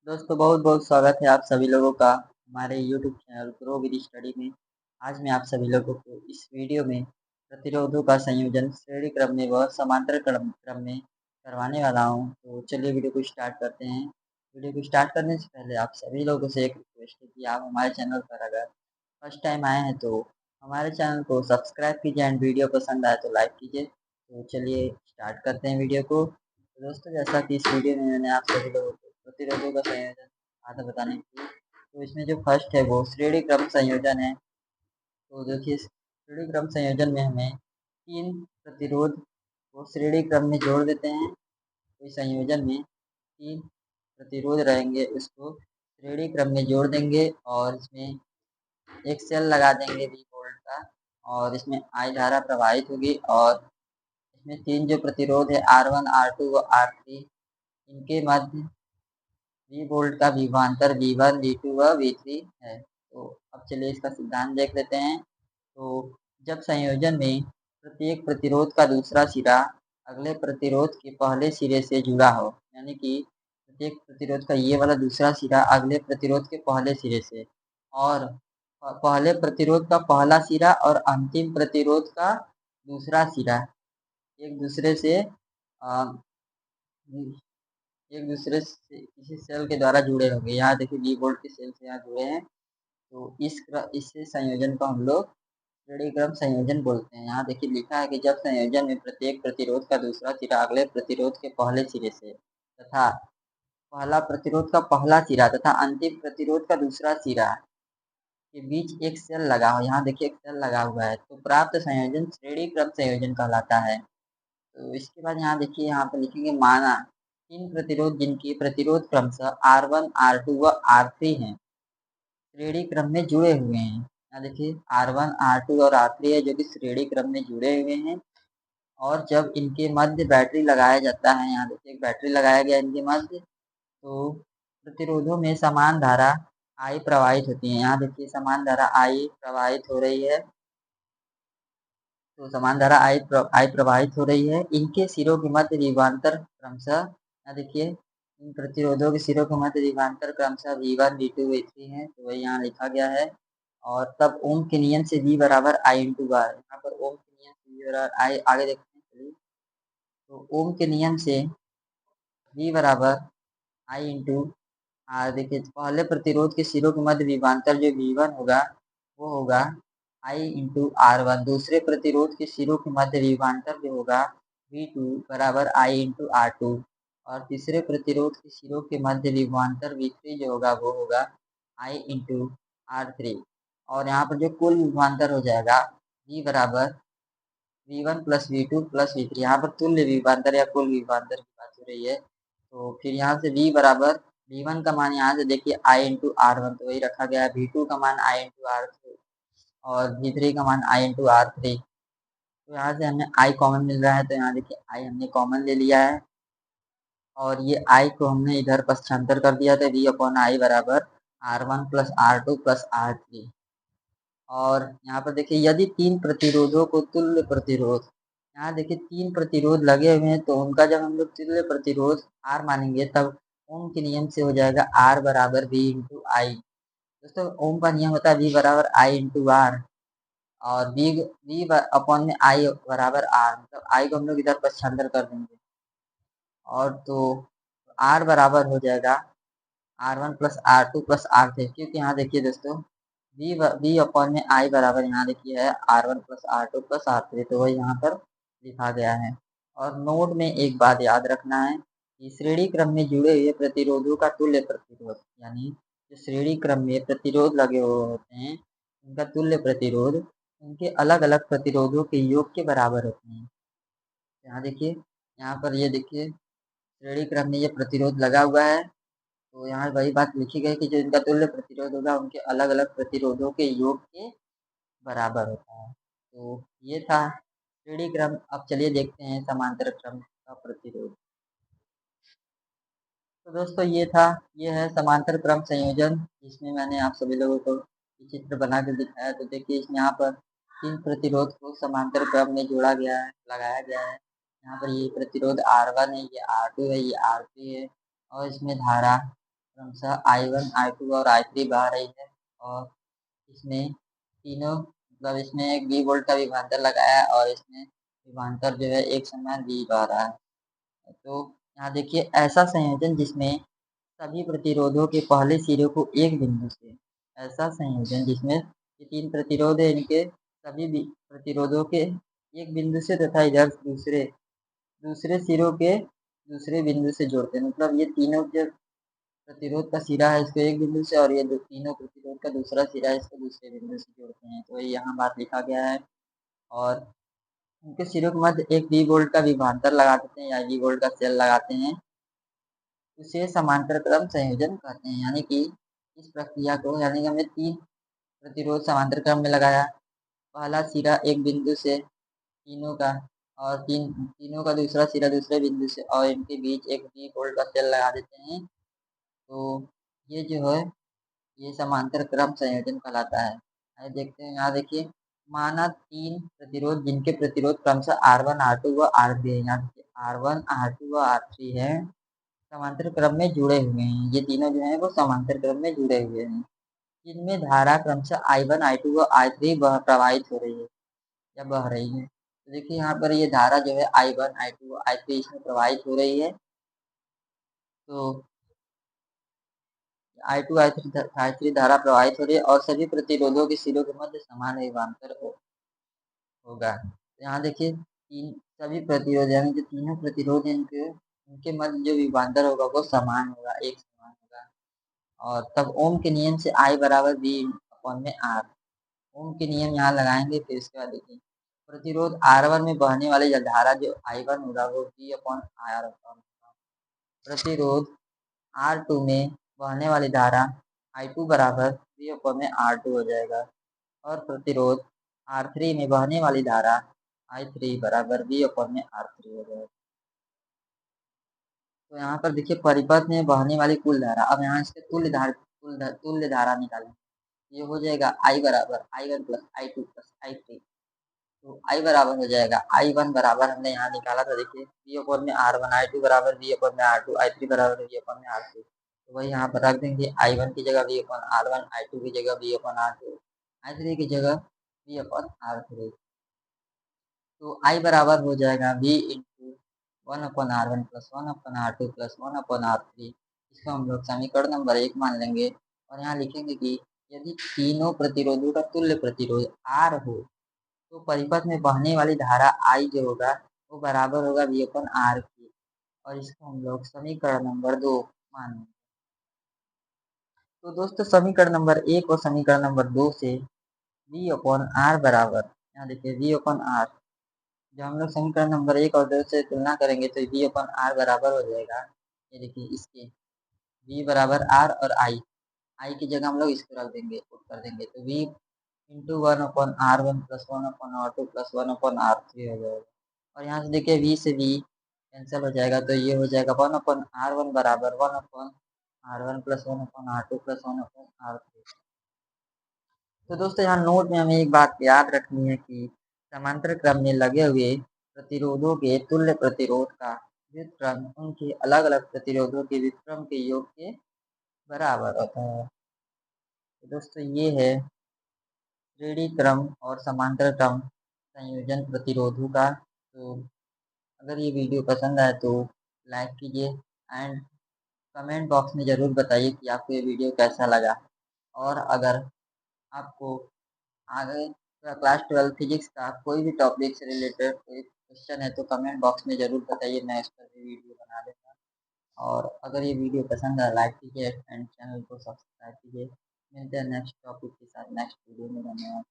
दोस्तों बहुत बहुत स्वागत है आप सभी लोगों का हमारे YouTube channel grow with study में। आज मैं आप सभी लोगों को इस वीडियो में प्रतिरोधों का संयोजन श्रेणी क्रम में व समांतर क्रम क्रम में करवाने वाला हूं। तो चलिए वीडियो को स्टार्ट करते हैं। वीडियो को स्टार्ट करने से पहले आप सभी लोगों से एक रिक्वेस्ट है कि आप हमारे चैनल पर अगर फर्स्ट टाइम आए हैं तो हमारे चैनल को सब्सक्राइब कीजिए एंड वीडियो पसंद आए तो लाइक कीजिए। तो चलिए स्टार्ट करते हैं वीडियो को। तो दोस्तों जैसा कि इस वीडियो में मैंने आप सभी लोगों को प्रतिरोधों का संयोजन आधा बताने के लिए, तो इसमें जो फर्स्ट है वो श्रेणी क्रम संयोजन है। तो देखिए श्रेणी क्रम संयोजन में हमें 3 प्रतिरोध को श्रेणी क्रम में जोड़ देते हैं। तो इस संयोजन में 3 प्रतिरोध रहेंगे, उसको श्रेणी क्रम में जोड़ देंगे और इसमें एक सेल लगा देंगे वी वोल्ट का, और इसमें आई धारा प्रवाहित होगी। और इसमें 3 जो प्रतिरोध है R1, R2 व R3, इनके मध्य वी वोल्ट का विभवांतर V1, V2 व V3 है। तो अब चलिए इसका सिद्धांत देख लेते हैं। तो जब संयोजन में प्रत्येक प्रतिरोध का दूसरा सिरा अगले प्रतिरोध के पहले सिरे से जुड़ा हो, यानी कि प्रत्येक प्रतिरोध का ये वाला दूसरा सिरा अगले प्रतिरोध के पहले सिरे से, और पहले प्रतिरोध का पहला सिरा और अंतिम प्रतिरोध का दूसरा सिरा एक दूसरे से अ, एक दूसरे से किसी सेल के द्वारा जुड़े होंगे। यहाँ देखिए वी वोल्ट के सेल से यहाँ जुड़े हैं। तो इस संयोजन को हम लोग श्रेणी क्रम संयोजन बोलते हैं। यहाँ देखिए लिखा है कि जब संयोजन में प्रत्येक प्रतिरोध का दूसरा सिरा अगले प्रतिरोध के पहले सिरे से तथा पहला प्रतिरोध का पहला सिरा तथा अंतिम प्रतिरोध का दूसरा सिरा के बीच एक सेल लगा हो, यहाँ देखिए एक सेल लगा हुआ है, तो प्राप्त संयोजन श्रेणी क्रम संयोजन कहलाता है। तो इसके बाद यहाँ देखिए यहाँ पर लिखेंगे माना 3 प्रतिरोध जिनकी प्रतिरोध क्रमशः R1, R2 व R3 हैं, श्रेणी क्रम में जुड़े हुए हैं। यहाँ देखिए R1, R2 और R3 है जो कि श्रेणी क्रम में जुड़े हुए हैं। और जब इनके मध्य बैटरी लगाया जाता है, यहाँ देखिए एक बैटरी लगाया गया इनके मध्य, तो प्रतिरोधों में समान धारा I प्रवाहित होती है। यहाँ देखिए समान धारा I प्रवाहित हो रही है। तो समान धारा I प्रवाहित हो रही है। इनके सिरों के मध्य विभवांतर क्रमशः, यहाँ देखिए इन प्रतिरोधों के सिरों के मध्य विभवांतर क्रमशः V1, V2, V3 है, तो वही यहाँ लिखा गया है। और तब ओम के नियम से V बराबर I इंटू आर, यहाँ पर ओम के नियम से V बराबर I आगे देखते हैं। चलिए तो ओम के नियम से V बराबर I इंटू आर, देखिए पहले प्रतिरोध के सिरों के मध्य विभवांतर जो V1 होगा वो होगा I इंटू R1, दूसरे प्रतिरोध के सिरों के मध्य विभवांतर जो होगा V2 बराबर I इंटू R2, और तीसरे प्रतिरोध के सिरों के मध्य विभवांतर V3 जो होगा वो होगा I इंटू R3। और यहाँ पर जो कुल विभवांतर हो जाएगा V बराबर V1 plus V2 plus V3, यहाँ पर तुल्य विभवांतर या कुल विभवांतर की बात हो रही है। तो फिर यहाँ से V बराबर V1 का मान यहाँ से देखिए I इंटू R1, तो वही रखा गया है। V2 का मान I इंटू R3 और V3 का मान I इंटू R3। तो यहाँ से हमें I कॉमन मिल रहा है, तो यहाँ देखिए I हमने कॉमन ले लिया है और ये I को हमने इधर पक्षांतर कर दिया, तो V अपॉन I बराबर R1 plus R2 plus R3। और यहाँ पर देखिए यदि 3 प्रतिरोधों को तुल्य प्रतिरोध, यहाँ देखिए 3 प्रतिरोध लगे हुए हैं, तो उनका जब हम लोग तुल्य प्रतिरोध R मानेंगे तब ओम के नियम से हो जाएगा R बराबर V इंटू आई। दोस्तों ओम का नियम होता है V बराबर I इंटू आर, और V अपॉन में I बराबर R, मतलब I को हम लोग इधर पक्षांतर कर देंगे, और तो R बराबर हो जाएगा R1 plus R2 plus R3, क्योंकि यहाँ देखिए दोस्तों V अपॉन में I बराबर यहाँ देखिए है R1 plus R2 plus R3, तो वही यहाँ पर लिखा गया है। और नोट में एक बात याद रखना है कि श्रेणी क्रम में जुड़े हुए प्रतिरोधों का तुल्य प्रतिरोध, यानी जो श्रेणी क्रम में प्रतिरोध लगे हुए होते हैं उनका तुल्य प्रतिरोध उनके अलग अलग प्रतिरोधों के योग के बराबर होते हैं। यहाँ देखिए यहाँ पर ये देखिए श्रेणी क्रम में ये प्रतिरोध लगा हुआ है, तो यहाँ वही बात लिखी गई कि जो इनका तुल्य प्रतिरोध होगा उनके अलग अलग प्रतिरोधों के योग के बराबर होता है। तो ये था श्रेणी क्रम। अब चलिए देखते हैं समांतर क्रम का प्रतिरोध। तो दोस्तों ये है समांतर क्रम संयोजन, जिसमें मैंने आप सभी लोगों को ये चित्र बना कर दिखाया। तो देखिए इसमें यहाँ पर 3 प्रतिरोध को समांतर क्रम में जोड़ा गया है, लगाया गया है। यहाँ पर ये प्रतिरोध R1 है, ये R2 है, ये R3 है, और इसमें धारा क्रमशः I1 I2 और I3 बह रही है और इसमें तीनों मतलब इसमें एक V वोल्ट का विभवांतर लगाया है और इसमें विभवांतर जो है एक समान V बह रहा है। तो यहाँ देखिए ऐसा संयोजन जिसमें सभी प्रतिरोधों के पहले सिरे को एक बिंदु से ऐसा संयोजन जिसमें ये 3 प्रतिरोध है इनके सभी प्रतिरोधों के एक बिंदु से तथा इधर दूसरे दूसरे सिरों के दूसरे बिंदु से जोड़ते हैं। मतलब ये तीनों जो प्रतिरोध का सिरा है इसको एक बिंदु से और ये जो तीनों प्रतिरोध का दूसरा सिरा है इसको दूसरे बिंदु से जोड़ते हैं। तो यहाँ बात लिखा गया है और उनके सिरों के मध्य एक वी वोल्ट का विभवांतर लगा देते हैं या वी वोल्ट का सेल लगाते हैं। उसे समांतर क्रम संयोजन कहते हैं। यानी कि इस प्रक्रिया को यानी कि हमने 3 प्रतिरोध समांतर क्रम में लगाया। पहला सिरा एक बिंदु से तीनों का और तीनों का दूसरा सिरा दूसरे बिंदु से और इनके बीच एक वी वोल्ट का सेल लगा देते हैं। तो ये जो है ये समांतर क्रम संयोजन कहलाता है। आइए देखते हैं यहाँ देखिए माना 3 प्रतिरोध जिनके प्रतिरोध क्रमशः R1 R2 व R3 है। यहाँ देखिए R1 R2 व R3 है समांतर क्रम में जुड़े हुए हैं। ये तीनों जो हैं वो समांतर क्रम में जुड़े हुए हैं। इनमें धारा क्रमशः I1 I2 व I3 प्रवाहित हो रही है या बह रही है। तो देखिए यहाँ पर ये धारा जो है I1 I2 व I3 इसमें प्रवाहित हो रही है। तो I2 I3 धारा प्रवाहित हो रही है और सभी प्रतिरोधों के सिरों के मध्य समान विभवांतर होगा। तो यहाँ देखिए तीन सभी प्रतिरोध यानी जो तीनों प्रतिरोध हैं इनके मध्य जो विभवांतर होगा वो समान होगा, एक समान होगा। और तब ओम के नियम से I बराबर V अपॉन में R। ओम के नियम यहाँ लगाएंगे फिर इसके बाद देखिए प्रतिरोध R1 में बहने वाली धारा जो I1 होगा वो V अपॉन R होगा। प्रतिरोध R2 में बहने वाली धारा I2 बराबर V अपॉन में R2 हो जाएगा और प्रतिरोध R3 में बहने वाली धारा I3 बराबर V अपॉन में R3 हो जाएगा। तो यहाँ पर देखिए परिपथ में बहने वाली कुल धारा। अब यहाँ इसके तुल्य धारा निकालें। ये हो जाएगा I बराबर I1 plus I2 plus I3। तो I बराबर हो जाएगा I1 बराबर हमने यहाँ निकाला था देखिए V अपॉन में R1 I2 बराबर V अपॉन में R2 I3 बराबर V अपॉन में R3। तो वही यहाँ पर रख देंगे I1 की जगह V अपॉन R1 I2 की जगह V अपॉन R2 I3 की जगह V अपॉन R3। तो I बराबर हो जाएगा V into 1/R1 plus 1/R2 plus 1/R3। इसको हम लोग समीकरण नंबर 1 मान लेंगे और यहाँ लिखेंगे कि यदि तीनों प्रतिरोधों का तुल्य प्रतिरोध R हो तो परिपथ में बहने वाली धारा I जो होगा वो बराबर होगा V अपन R की और इसको हम लोग समीकरण नंबर 2 मान लेंगे। तो दोस्तों समीकरण नंबर 1 और समीकरण नंबर 2 से V अपॉन R बराबर यहाँ देखिए V अपॉन R जब हम लोग समीकरण नंबर 1 और 2 से तुलना करेंगे तो V अपॉन R बराबर हो जाएगा। ये देखिए इसके V बराबर R और I की जगह हम लोग इसको रख देंगे पुट कर देंगे तो V into 1/R1 plus 1/R2 plus 1/R3 हो जाएगा। और यहाँ से देखिए V से V कैंसिल हो जाएगा तो ये हो जाएगा 1/R1 बराबर 1/R1 plus 1/R2 plus 1/R3। तो दोस्तों यहाँ नोट में हमें एक बात याद रखनी है कि समांतर क्रम में लगे हुए प्रतिरोधों के तुल्य प्रतिरोध का व्युत्क्रम उनके अलग अलग प्रतिरोधों के व्युत्क्रम के योग के बराबर होता है। तो दोस्तों ये है श्रेणी क्रम और समांतर क्रम संयोजन प्रतिरोधों का। तो अगर ये वीडियो पसंद आए तो लाइक कीजिए एंड कमेंट बॉक्स में ज़रूर बताइए कि आपको ये वीडियो कैसा लगा। और अगर आपको आगे क्लास 12 फिजिक्स का कोई भी टॉपिक से रिलेटेड कोई क्वेश्चन है तो कमेंट बॉक्स में ज़रूर बताइए, मैं इस पर भी वीडियो बना देता। और अगर ये वीडियो पसंद आए लाइक कीजिए एंड चैनल को सब्सक्राइब कीजिए। मिलते हैं नेक्स्ट टॉपिक के साथ नेक्स्ट वीडियो में। धन्यवाद।